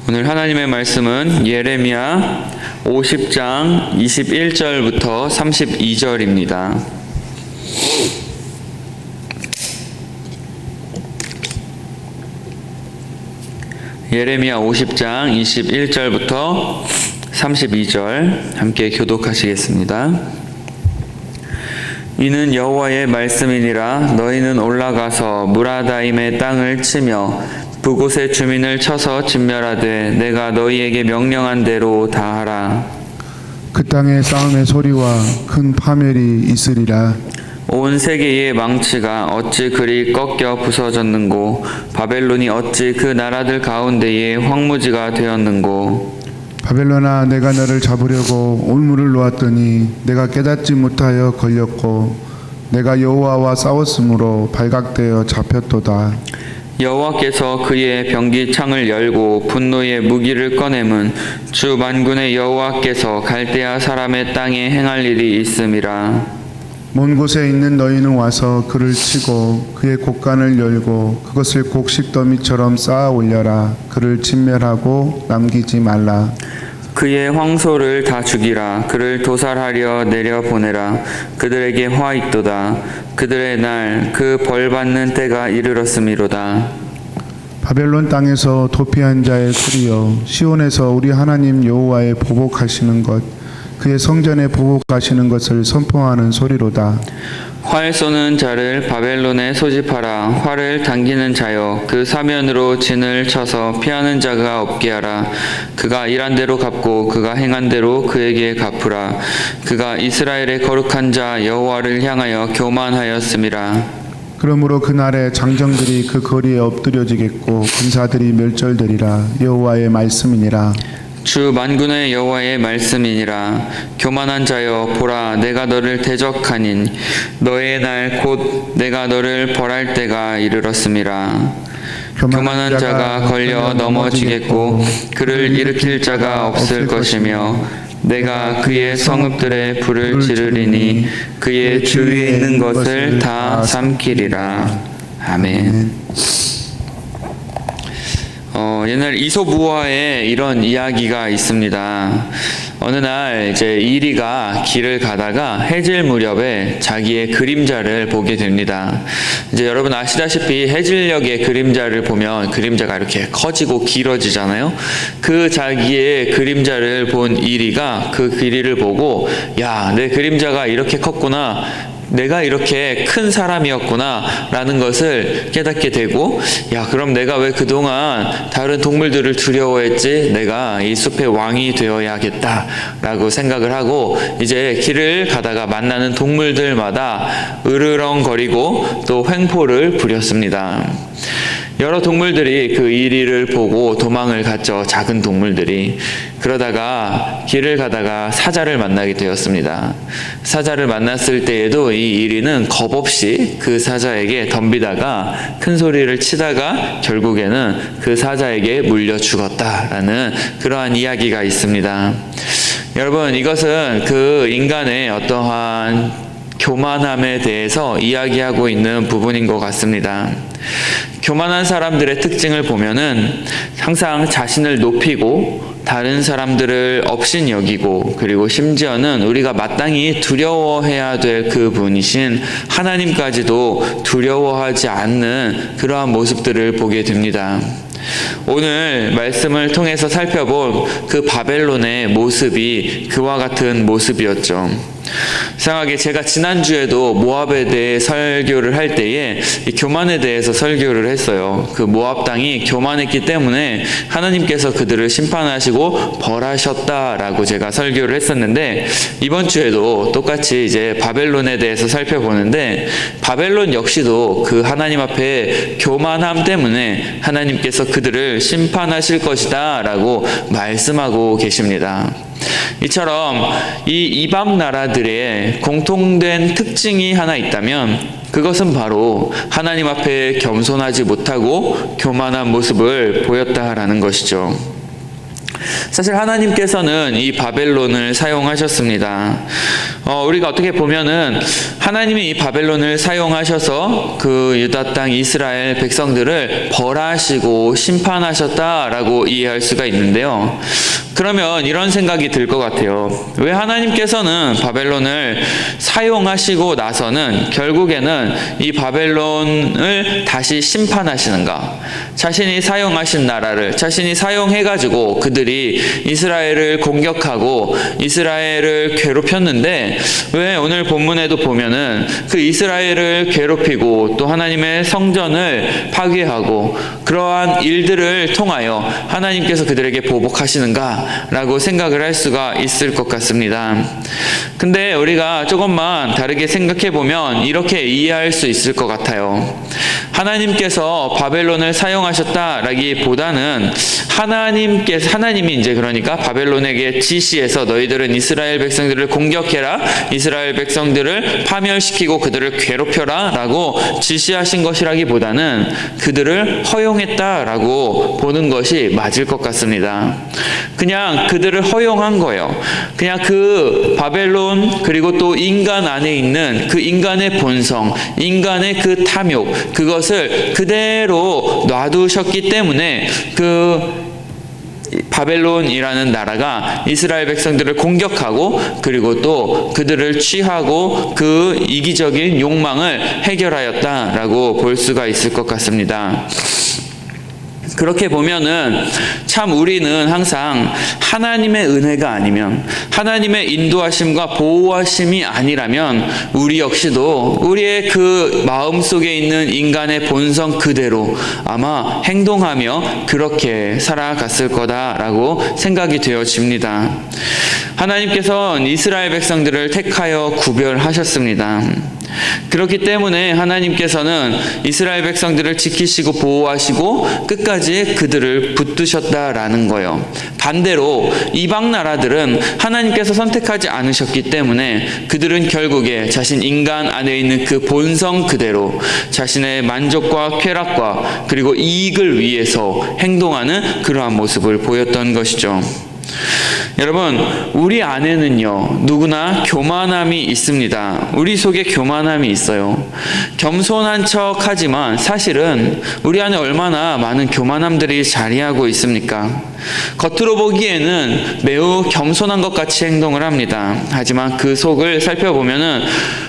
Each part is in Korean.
오늘 하나님의 말씀은 예레미야 50장 21절부터 32절입니다. 예레미야 50장 21절부터 32절 함께 교독하시겠습니다. 이는 여호와의 말씀이니라. 너희는 올라가서 무라다임의 땅을 치며 그곳의 주민을 쳐서 진멸하되 내가 너희에게 명령한 대로 다 하라. 그 땅에 싸움의 소리와 큰 파멸이 있으리라. 온 세계의 망치가 어찌 그리 꺾여 부서졌는고, 바벨론이 어찌 그 나라들 가운데에 황무지가 되었는고. 바벨론아, 내가 너를 잡으려고 올무를 놓았더니 내가 깨닫지 못하여 걸렸고, 내가 여호와와 싸웠으므로 발각되어 잡혔도다. 여호와께서 그의 병기창을 열고 분노의 무기를 꺼내면 주 만군의 여호와께서 갈대아 사람의 땅에 행할 일이 있음이라. 먼 곳에 있는 너희는 와서 그를 치고 그의 곡간을 열고 그것을 곡식더미처럼 쌓아 올려라. 그를 진멸하고 남기지 말라. 그의 황소를 다 죽이라. 그를 도살하려 내려보내라. 그들에게 화 있도다. 그들의 날 그 벌받는 때가 이르렀음이로다. 바벨론 땅에서 도피한 자의 소리여, 시온에서 우리 하나님 여호와의 보복하시는 것, 그의 성전에 보복하시는 것을 선포하는 소리로다. 활 쏘는 자를 바벨론에 소집하라. 활을 당기는 자여, 그 사면으로 진을 쳐서 피하는 자가 없게 하라. 그가 일한 대로 갚고 그가 행한 대로 그에게 갚으라. 그가 이스라엘의 거룩한 자 여호와를 향하여 교만하였음이라. 그러므로 그날에 장정들이 그 거리에 엎드려지겠고 군사들이 멸절되리라. 여호와의 말씀이니라. 주 만군의 여호와의 말씀이니라. 교만한 자여, 보라, 내가 너를 대적하니 너의 날 곧 내가 너를 벌할 때가 이르렀음이라. 교만한 자가 걸려 넘어지겠고 그를 일으킬 자가 없을 것이며, 내가 그의 성읍들에 불을 지르리니 그의 주위에 있는 것을 다 삼키리라. 아멘. 옛날 이솝우화에 이런 이야기가 있습니다. 어느 날 이제 이리가 길을 가다가 해질 무렵에 자기의 그림자를 보게 됩니다. 이제 여러분 아시다시피 해질녘의 그림자를 보면 그림자가 이렇게 커지고 길어지잖아요. 그 자기의 그림자를 본 이리가 그 길이를 보고, 야, 내 그림자가 이렇게 컸구나, 내가 이렇게 큰 사람이었구나 라는 것을 깨닫게 되고, 야, 그럼 내가 왜 그동안 다른 동물들을 두려워했지? 내가 이 숲의 왕이 되어야겠다 라고 생각을 하고, 이제 길을 가다가 만나는 동물들마다 으르렁거리고 또 횡포를 부렸습니다. 여러 동물들이 그 이리를 보고 도망을 갔죠. 작은 동물들이. 그러다가 길을 가다가 사자를 만나게 되었습니다. 사자를 만났을 때에도 이 이리는 겁없이 그 사자에게 덤비다가 큰 소리를 치다가 결국에는 그 사자에게 물려 죽었다라는 그러한 이야기가 있습니다. 여러분, 이것은 그 인간의 어떠한 교만함에 대해서 이야기하고 있는 부분인 것 같습니다. 교만한 사람들의 특징을 보면은 항상 자신을 높이고 다른 사람들을 업신 여기고, 그리고 심지어는 우리가 마땅히 두려워해야 될 그 분이신 하나님까지도 두려워하지 않는 그러한 모습들을 보게 됩니다. 오늘 말씀을 통해서 살펴본 그 바벨론의 모습이 그와 같은 모습이었죠. 이상하게 제가 지난주에도 모압에 대해 설교를 할 때에 이 교만에 대해서 설교를 했어요. 그 모압 땅이 교만했기 때문에 하나님께서 그들을 심판하시고 벌하셨다라고 제가 설교를 했었는데, 이번 주에도 똑같이 이제 바벨론에 대해서 살펴보는데, 바벨론 역시도 그 하나님 앞에 교만함 때문에 하나님께서 그들을 심판하실 것이다 라고 말씀하고 계십니다. 이처럼 이 이방 나라들의 공통된 특징이 하나 있다면 그것은 바로 하나님 앞에 겸손하지 못하고 교만한 모습을 보였다라는 것이죠. 사실 하나님께서는 이 바벨론을 사용하셨습니다. 우리가 어떻게 보면은 하나님이 이 바벨론을 사용하셔서 그 유다 땅 이스라엘 백성들을 벌하시고 심판하셨다라고 이해할 수가 있는데요. 그러면 이런 생각이 들 것 같아요. 왜 하나님께서는 바벨론을 사용하시고 나서는 결국에는 이 바벨론을 다시 심판하시는가? 자신이 사용하신 나라를 자신이 사용해가지고 그들이 이스라엘을 공격하고 이스라엘을 괴롭혔는데 왜 오늘 본문에도 보면은 그 이스라엘을 괴롭히고 또 하나님의 성전을 파괴하고 그러한 일들을 통하여 하나님께서 그들에게 보복하시는가? 라고 생각을 할 수가 있을 것 같습니다. 근데 우리가 조금만 다르게 생각해 보면 이렇게 이해할 수 있을 것 같아요. 하나님께서 바벨론을 사용하셨다라기보다는 하나님이 이제 그러니까 바벨론에게 지시해서 너희들은 이스라엘 백성들을 공격해라, 이스라엘 백성들을 파멸시키고 그들을 괴롭혀라 라고 지시하신 것이라기보다는 그들을 허용했다라고 보는 것이 맞을 것 같습니다. 그냥 그들을 허용한 거예요. 그냥 그 바벨론 그리고 또 인간 안에 있는 그 인간의 본성, 인간의 그 탐욕, 그것을 그대로 놔두셨기 때문에 그 바벨론이라는 나라가 이스라엘 백성들을 공격하고 그리고 또 그들을 취하고 그 이기적인 욕망을 해결하였다라고 볼 수가 있을 것 같습니다. 그렇게 보면은 참 우리는 항상 하나님의 은혜가 아니면 하나님의 인도하심과 보호하심이 아니라면 우리 역시도 우리의 그 마음속에 있는 인간의 본성 그대로 아마 행동하며 그렇게 살아갔을 거다라고 생각이 되어집니다. 하나님께서는 이스라엘 백성들을 택하여 구별하셨습니다. 그렇기 때문에 하나님께서는 이스라엘 백성들을 지키시고 보호하시고 끝까지 그들을 붙드셨다라는 거예요. 반대로 이방 나라들은 하나님께서 선택하지 않으셨기 때문에 그들은 결국에 자신 인간 안에 있는 그 본성 그대로 자신의 만족과 쾌락과 그리고 이익을 위해서 행동하는 그러한 모습을 보였던 것이죠. 여러분, 우리 안에는요, 누구나 교만함이 있습니다. 우리 속에 교만함이 있어요. 겸손한 척 하지만 사실은 우리 안에 얼마나 많은 교만함들이 자리하고 있습니까? 겉으로 보기에는 매우 겸손한 것 같이 행동을 합니다. 하지만 그 속을 살펴보면은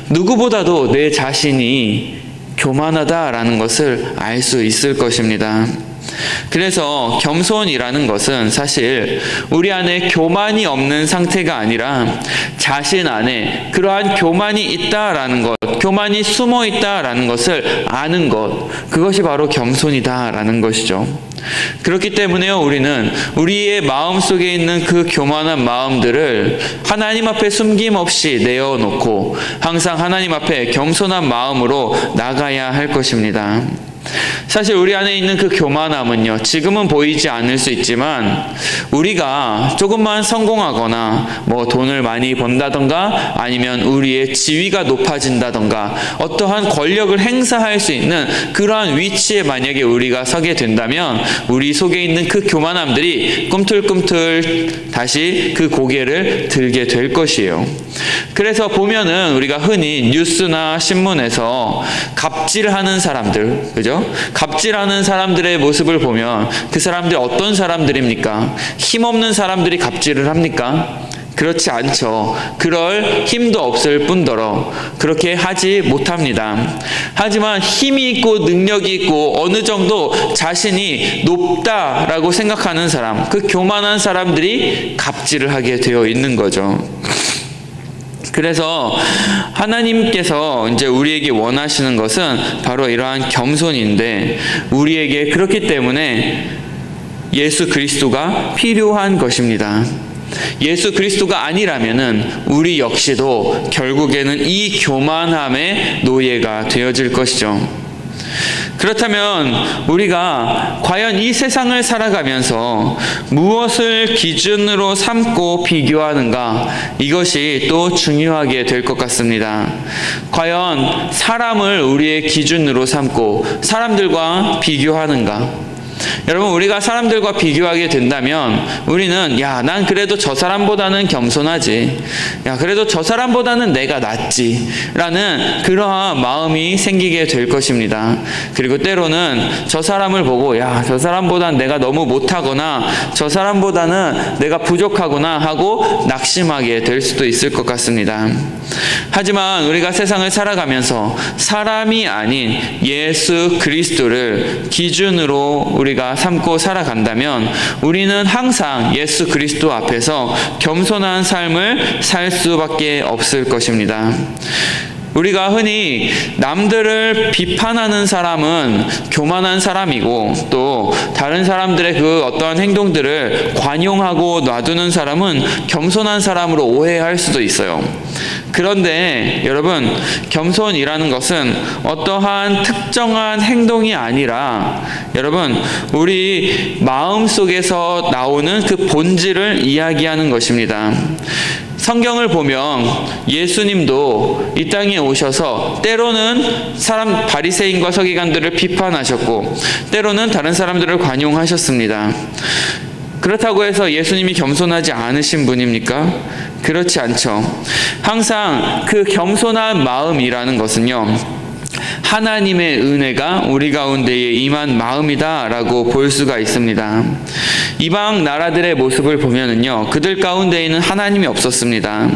누구보다도 내 자신이 교만하다라는 것을 알 수 있을 것입니다. 그래서 겸손이라는 것은 사실 우리 안에 교만이 없는 상태가 아니라 자신 안에 그러한 교만이 있다라는 것, 교만이 숨어 있다라는 것을 아는 것, 그것이 바로 겸손이다라는 것이죠. 그렇기 때문에요, 우리는 우리의 마음속에 있는 그 교만한 마음들을 하나님 앞에 숨김없이 내어놓고 항상 하나님 앞에 겸손한 마음으로 나가야 할 것입니다. 사실 우리 안에 있는 그 교만함은요, 지금은 보이지 않을 수 있지만 우리가 조금만 성공하거나 뭐 돈을 많이 번다던가 아니면 우리의 지위가 높아진다던가 어떠한 권력을 행사할 수 있는 그러한 위치에 만약에 우리가 서게 된다면 우리 속에 있는 그 교만함들이 꿈틀꿈틀 다시 그 고개를 들게 될 것이에요. 그래서 보면은 우리가 흔히 뉴스나 신문에서 갑질하는 사람들, 그죠? 갑질하는 사람들의 모습을 보면 그 사람들이 어떤 사람들입니까? 힘없는 사람들이 갑질을 합니까? 그렇지 않죠. 그럴 힘도 없을 뿐더러 그렇게 하지 못합니다. 하지만 힘이 있고 능력이 있고 어느 정도 자신이 높다라고 생각하는 사람, 그 교만한 사람들이 갑질을 하게 되어 있는 거죠. 그래서 하나님께서 이제 우리에게 원하시는 것은 바로 이러한 겸손인데 우리에게 그렇기 때문에 예수 그리스도가 필요한 것입니다. 예수 그리스도가 아니라면은 우리 역시도 결국에는 이 교만함의 노예가 되어질 것이죠. 그렇다면 우리가 과연 이 세상을 살아가면서 무엇을 기준으로 삼고 비교하는가, 이것이 또 중요하게 될 것 같습니다. 과연 사람을 우리의 기준으로 삼고 사람들과 비교하는가? 여러분, 우리가 사람들과 비교하게 된다면 우리는 난 그래도 저 사람보다는 겸손하지, 그래도 저 사람보다는 내가 낫지 라는 그러한 마음이 생기게 될 것입니다. 그리고 때로는 저 사람을 보고 저 사람보다는 내가 너무 못하거나 저 사람보다는 내가 부족하구나 하고 낙심하게 될 수도 있을 것 같습니다. 하지만 우리가 세상을 살아가면서 사람이 아닌 예수 그리스도를 기준으로 우리가 삼고 살아간다면 우리는 항상 예수 그리스도 앞에서 겸손한 삶을 살 수밖에 없을 것입니다. 우리가 흔히 남들을 비판하는 사람은 교만한 사람이고, 또 다른 사람들의 그 어떠한 행동들을 관용하고 놔두는 사람은 겸손한 사람으로 오해할 수도 있어요. 그런데 여러분, 겸손이라는 것은 어떠한 특정한 행동이 아니라 여러분, 우리 마음속에서 나오는 그 본질을 이야기하는 것입니다. 성경을 보면 예수님도 이 땅에 오셔서 때로는 바리새인과 서기관들을 비판하셨고 때로는 다른 사람들을 관용하셨습니다. 그렇다고 해서 예수님이 겸손하지 않으신 분입니까? 그렇지 않죠. 항상 그 겸손한 마음이라는 것은요, 하나님의 은혜가 우리 가운데에 임한 마음이다 라고 볼 수가 있습니다. 이방 나라들의 모습을 보면은요, 그들 가운데에는 하나님이 없었습니다.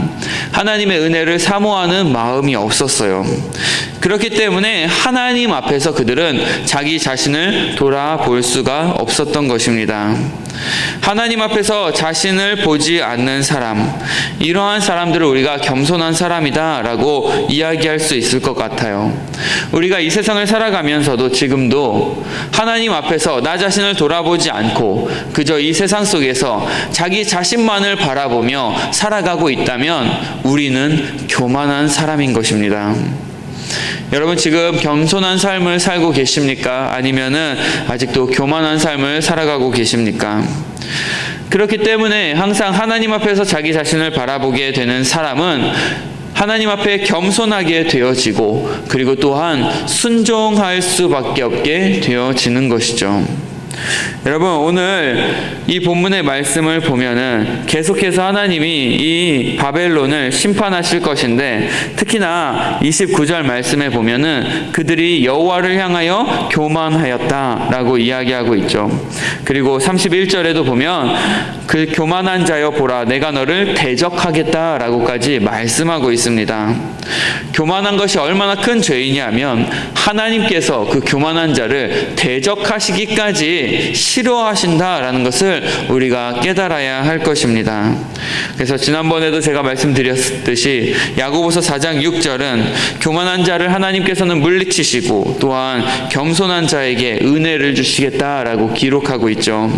하나님의 은혜를 사모하는 마음이 없었어요. 그렇기 때문에 하나님 앞에서 그들은 자기 자신을 돌아볼 수가 없었던 것입니다. 하나님 앞에서 자신을 보지 않는 사람, 이러한 사람들을 우리가 겸손한 사람이다 라고 이야기할 수 있을 것 같아요. 우리가 이 세상을 살아가면서도 지금도 하나님 앞에서 나 자신을 돌아보지 않고 그저 이 세상 속에서 자기 자신만을 바라보며 살아가고 있다면 우리는 교만한 사람인 것입니다. 여러분, 지금 겸손한 삶을 살고 계십니까? 아니면은 아직도 교만한 삶을 살아가고 계십니까? 그렇기 때문에 항상 하나님 앞에서 자기 자신을 바라보게 되는 사람은 하나님 앞에 겸손하게 되어지고 그리고 또한 순종할 수밖에 없게 되어지는 것이죠. 여러분, 오늘 이 본문의 말씀을 보면은 계속해서 하나님이 이 바벨론을 심판하실 것인데, 특히나 29절 말씀에 보면은 그들이 여호와를 향하여 교만하였다라고 이야기하고 있죠. 그리고 31절에도 보면 그 교만한 자여 보라, 내가 너를 대적하겠다라고까지 말씀하고 있습니다. 교만한 것이 얼마나 큰 죄이냐면 하나님께서 그 교만한 자를 대적하시기까지 싫어하신다라는 것을 우리가 깨달아야 할 것입니다. 그래서 지난번에도 제가 말씀드렸듯이 야고보서 4장 6절은 교만한 자를 하나님께서는 물리치시고 또한 겸손한 자에게 은혜를 주시겠다라고 기록하고 있죠.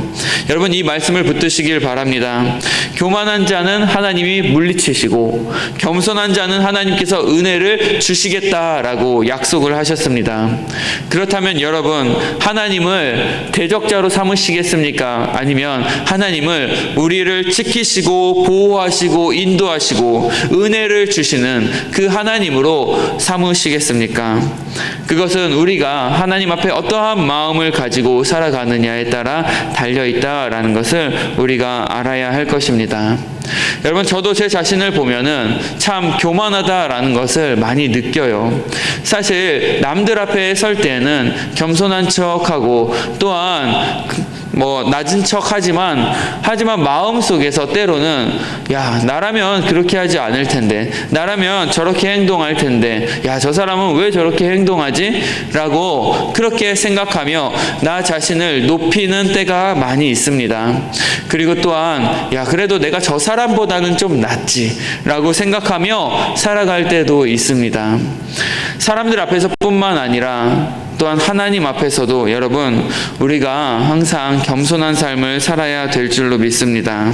여러분, 이 말씀을 붙드시길 바랍니다. 교만한 자는 하나님이 물리치시고 겸손한 자는 하나님께서 은혜를 주시겠다라고 약속을 하셨습니다. 그렇다면 여러분, 하나님을 대적자로 삼으시겠습니까? 아니면 하나님을 우리를 지키시고 보호하시고 인도하시고 은혜를 주시는 그 하나님으로 삼으시겠습니까? 그것은 우리가 하나님 앞에 어떠한 마음을 가지고 살아가느냐에 따라 달려있다라는 것을 우리가 알아야 할 것입니다. 여러분, 저도 제 자신을 보면은 참 교만하다라는 것을 많이 느껴요. 사실 남들 앞에 설 때는 겸손한 척하고 또한 낮은 척 하지만 마음속에서 때로는 나라면 그렇게 하지 않을 텐데, 나라면 저렇게 행동할 텐데, 저 사람은 왜 저렇게 행동하지? 라고 그렇게 생각하며 나 자신을 높이는 때가 많이 있습니다. 그리고 또한 그래도 내가 저 사람보다는 좀 낫지 라고 생각하며 살아갈 때도 있습니다. 사람들 앞에서 뿐만 아니라 또한 하나님 앞에서도 여러분, 우리가 항상 겸손한 삶을 살아야 될 줄로 믿습니다.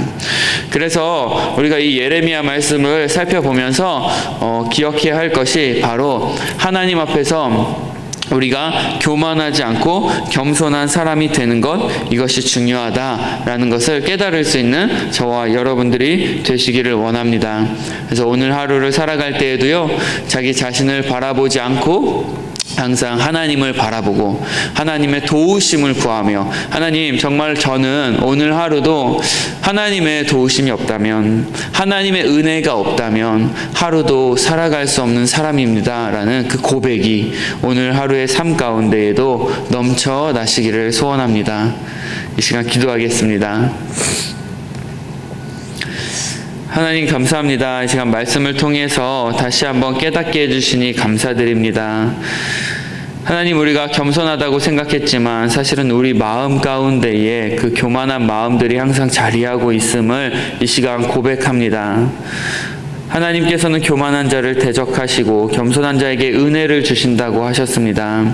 그래서 우리가 이 예레미야 말씀을 살펴보면서 기억해야 할 것이 바로 하나님 앞에서 우리가 교만하지 않고 겸손한 사람이 되는 것, 이것이 중요하다라는 것을 깨달을 수 있는 저와 여러분들이 되시기를 원합니다. 그래서 오늘 하루를 살아갈 때에도요, 자기 자신을 바라보지 않고 항상 하나님을 바라보고 하나님의 도우심을 구하며, 하나님, 정말 저는 오늘 하루도 하나님의 도우심이 없다면, 하나님의 은혜가 없다면 하루도 살아갈 수 없는 사람입니다 라는 그 고백이 오늘 하루의 삶 가운데에도 넘쳐나시기를 소원합니다. 이 시간 기도하겠습니다. 하나님, 감사합니다. 이 시간 말씀을 통해서 다시 한번 깨닫게 해주시니 감사드립니다. 하나님, 우리가 겸손하다고 생각했지만 사실은 우리 마음 가운데에 그 교만한 마음들이 항상 자리하고 있음을 이 시간 고백합니다. 하나님께서는 교만한 자를 대적하시고 겸손한 자에게 은혜를 주신다고 하셨습니다.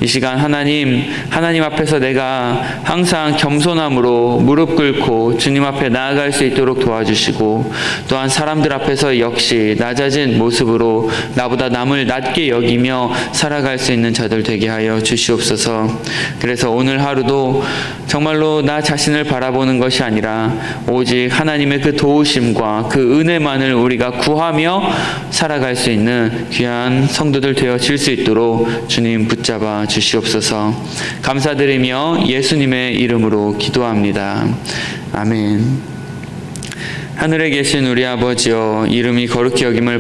이 시간 하나님 앞에서 내가 항상 겸손함으로 무릎 꿇고 주님 앞에 나아갈 수 있도록 도와주시고, 또한 사람들 앞에서 역시 낮아진 모습으로 나보다 남을 낮게 여기며 살아갈 수 있는 자들 되게 하여 주시옵소서. 그래서 오늘 하루도 정말로 나 자신을 바라보는 것이 아니라 오직 하나님의 그 도우심과 그 은혜만을 우리가 구하며 살아갈 수 있는 귀한 성도들 되어질 수 있도록 주님 붙잡아 주시옵소서. 감사드리며 예수님의 이름으로 기도합니다. 아멘. 하늘에 계신 우리 아버지여, 이름이 거룩히 여김을